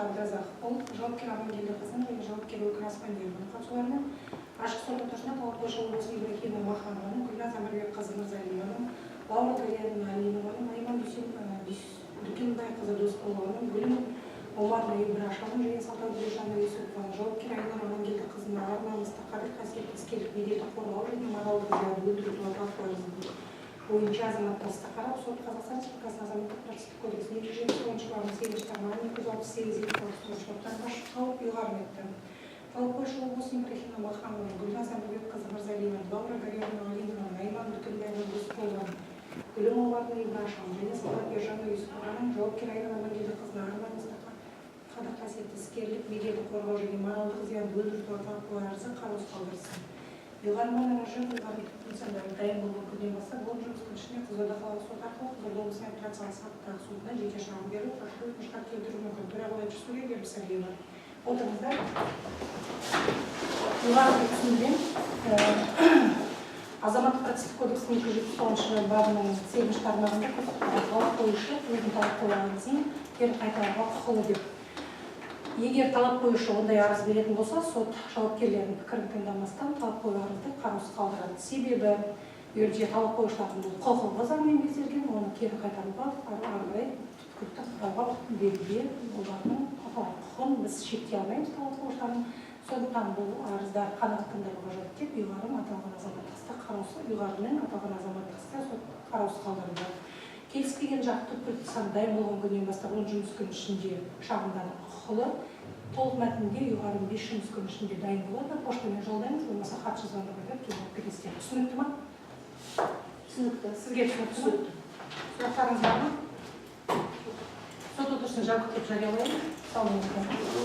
Абдразақов болып, жауапкер Амангелдіқызының және жауапкер Өкір Аспандиеваның қатысуларымен ашық сот отырысында талап қойшы облысы Ибрахимова Маханованың, Гүлназ Амарбекқызы Мырзалиеваның, Лаура Галиевна Алинованың, Айман Дүкенбайқызы Досқұлованың, Гүлім Омарова Ибрашеваның және Салтан Бержанова Юсупованың, жауапкер Айнұр Амангелдіқызының ар намысты қадір-қасиетті іскерлік беделді қорғау және моральдық зиянды өлтіру туралы фактілер бойынша азаматтық істі қарап, сот Қазақстан Республикасының азаматтық процестік кодексінің 270 бабының 8 тармағының 268 шарттарын ашып қалып ұйғарым етті. Талап қойшы облысы Ибрахимова Маханованың, Гүлназ Амарбекқызы Мырзалиеваның, Лаура Галиевна Алинованың, Айман Дүкенбайқызы Досқұлованың, Гүлім Омарова Ибрашеваның және Салтан Бержанова Юсупованың, жауапкер Айнұр Амангелдіқызының ар намысты қадір-қасиетті іскерлік беделді қорғау және моральдық зиянды өлтіру туралы фактілер арызы қараусыз қалдырылсын. Ұйғарымның жөн нысандары дайын болған күннен бастап бұл жұмыс күншіне Қызылорда қалалық соты арқылы Қызылорда облысының апелляциялық сатыдағы сотына жеке шағым беру арқылы өтінішқа келтіру мүмкін. Төрағалар сөйлеу Бербісәлиева. Отырыңыздар. Ұйғарымды түсіндірем. Азаматтық процестік кодексінің 270 бабының 8 тармағында талап қойушы өзінің талап қойған арызын кері қайтаруға құқылы деп. Егер талап қойушы ондай арыз беретін болса, сот жауапкерлерінің пікірін тыңдамастан талап қою арызды қараусыз қалдырады. Себебі ерже талап қоюшылардың құқығы заңмен көзделген, оны кері қайтаруға арнайы күдікті қарауға беруге олардың құқығын біз шектей алмаймыз талап қоюшылардың. Сондықтан бұл арыздар қанағаттандыруға қажет деп ұйғарым аталған азаматтық істі қараусыз ұйғарыммен аталған азаматтық істі сот қараусыз қалдырылды. Келіспеген жақ түпкілікті сан дайын болған күннен бастап 10 жұмыс күн ішінде шағымдану құқылы. Толық мәтінде ұйғарым 5 жұмыс күн ішінде дайын болады. Поштамен жолдаймыз, болмаса хат жазғанда жауап бересіздер. Түсінікті ма? Түсінікті. Сізге түсінікті? Сұрақтарыңыз бар ма? Сот отырысын жабық деп жариялаймын. Сау болыңыздар.